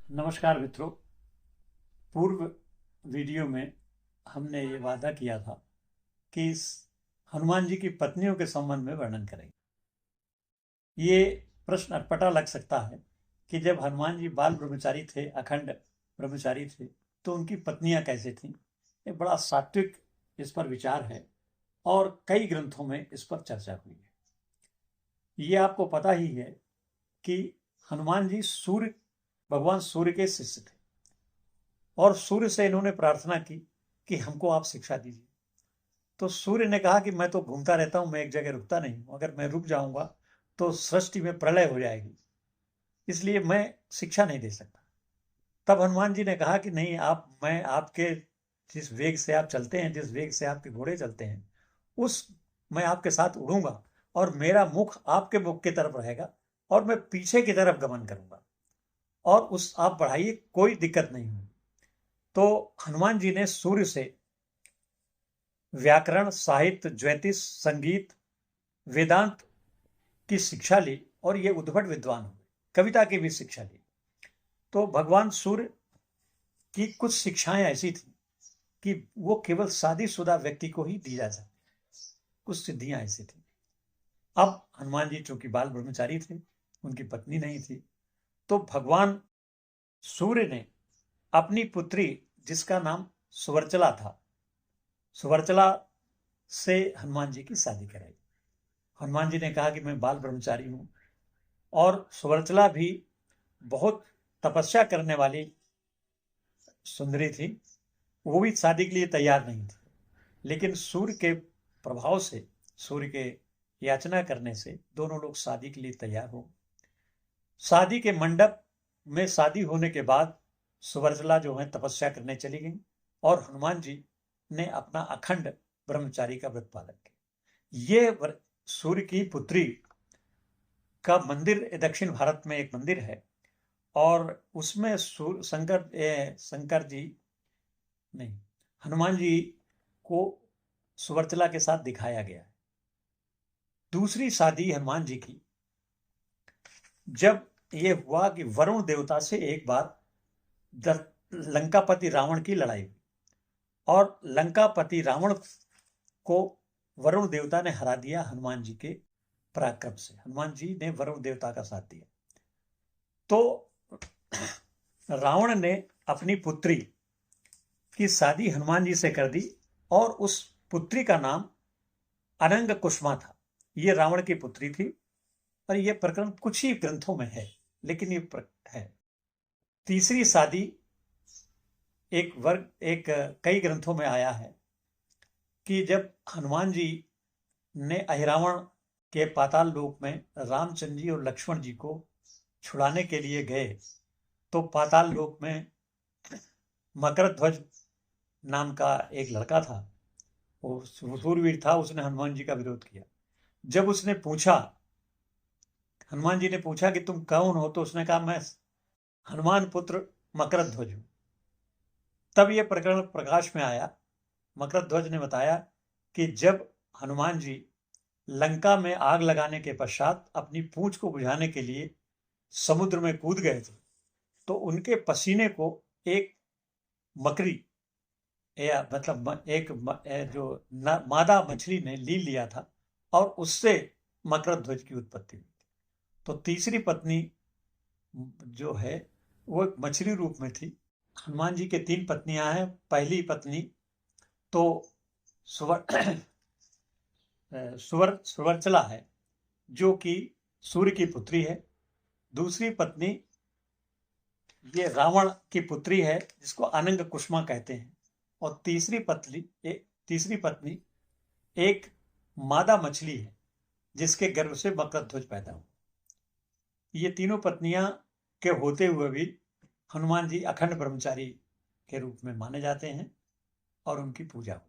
नमस्कार मित्रों। पूर्व वीडियो में हमने ये वादा किया था कि इस हनुमान जी की पत्नियों के संबंध में वर्णन करेंगे। ये प्रश्न अटपटा लग सकता है कि जब हनुमान जी बाल ब्रह्मचारी थे, अखंड ब्रह्मचारी थे, तो उनकी पत्नियां कैसे थीं। ये बड़ा सात्विक इस पर विचार है और कई ग्रंथों में इस पर चर्चा हुई है। ये आपको पता ही है कि हनुमान जी भगवान सूर्य के शिष्य थे और सूर्य से इन्होंने प्रार्थना की कि हमको आप शिक्षा दीजिए। तो सूर्य ने कहा कि मैं तो घूमता रहता हूं, मैं एक जगह रुकता नहीं हूं, अगर मैं रुक जाऊंगा तो सृष्टि में प्रलय हो जाएगी, इसलिए मैं शिक्षा नहीं दे सकता। तब हनुमान जी ने कहा कि नहीं, मैं आपके जिस वेग से आप चलते हैं, जिस वेग से आपके घोड़े चलते हैं, मैं आपके साथ उड़ूंगा और मेरा मुख आपके मुख की तरफ रहेगा और मैं पीछे की तरफ गमन करूंगा और आप बढ़ाइए, कोई दिक्कत नहीं होगी। तो हनुमान जी ने सूर्य से व्याकरण, साहित्य, ज्योतिष, संगीत, वेदांत की शिक्षा ली और ये उद्भट विद्वान हुए। कविता की भी शिक्षा ली। तो भगवान सूर्य की कुछ शिक्षाएं ऐसी थी कि वो केवल शादीशुदा व्यक्ति को ही दी जा सकती। कुछ सिद्धियां ऐसी थी। अब हनुमान जी चूंकि बाल ब्रह्मचारी थे, उनकी पत्नी नहीं थी, तो भगवान सूर्य ने अपनी पुत्री, जिसका नाम सुवर्चला था, सुवर्चला से हनुमान जी की शादी कराई। हनुमान जी ने कहा कि मैं बाल ब्रह्मचारी हूं और सुवर्चला भी बहुत तपस्या करने वाली सुंदरी थी, वो भी शादी के लिए तैयार नहीं थी। लेकिन सूर्य के प्रभाव से, सूर्य के याचना करने से दोनों लोग शादी के लिए तैयार हो। शादी के मंडप में शादी होने के बाद सुवर्चला जो है तपस्या करने चली गई और हनुमान जी ने अपना अखंड ब्रह्मचारी का व्रत पालन किया। ये सूर्य की पुत्री का मंदिर दक्षिण भारत में एक मंदिर है और उसमें शंकर जी नहीं, हनुमान जी को सुवर्चला के साथ दिखाया गया है। दूसरी शादी हनुमान जी की जब ये हुआ कि वरुण देवता से एक बार लंकापति रावण की लड़ाई हुई और लंकापति रावण को वरुण देवता ने हरा दिया हनुमान जी के पराक्रम से। हनुमान जी ने वरुण देवता का साथ दिया। तो रावण ने अपनी पुत्री की शादी हनुमान जी से कर दी और उस पुत्री का नाम अनंग कुसुमा था। ये रावण की पुत्री थी और यह प्रकरण कुछ ही ग्रंथों में है, लेकिन ये है। तीसरी शादी कई ग्रंथों में आया है कि जब हनुमान जी ने अहिरावण के पाताल लोक में रामचंद्र जी और लक्ष्मण जी को छुड़ाने के लिए गए, तो पाताल लोक में मकरध्वज नाम का एक लड़का था, वो सूरवीर था, उसने हनुमान जी का विरोध किया। जब उसने पूछा, हनुमान जी ने पूछा कि तुम कौन हो, तो उसने कहा मैं हनुमान पुत्र मकरध्वज हूं। तब यह प्रकरण प्रकाश में आया। मकरध्वज ने बताया कि जब हनुमान जी लंका में आग लगाने के पश्चात अपनी पूंछ को बुझाने के लिए समुद्र में कूद गए थे, तो उनके पसीने को एक मकरी, या मतलब जो मादा मछली ने ली लिया था और उससे मकरध्वज की उत्पत्ति हुई। तो तीसरी पत्नी जो है वो एक मछली रूप में थी। हनुमान जी के 3 पत्नियां हैं। पहली पत्नी तो सुवर्चला है, जो कि सूर्य की पुत्री है। दूसरी पत्नी ये रावण की पुत्री है, जिसको अनंग कुसुमा कहते हैं। और तीसरी पत्नी एक मादा मछली है, जिसके गर्भ से मकरध्वज पैदा हुआ। ये तीनों पत्नियां के होते हुए भी हनुमान जी अखंड ब्रह्मचारी के रूप में माने जाते हैं और उनकी पूजा होती है।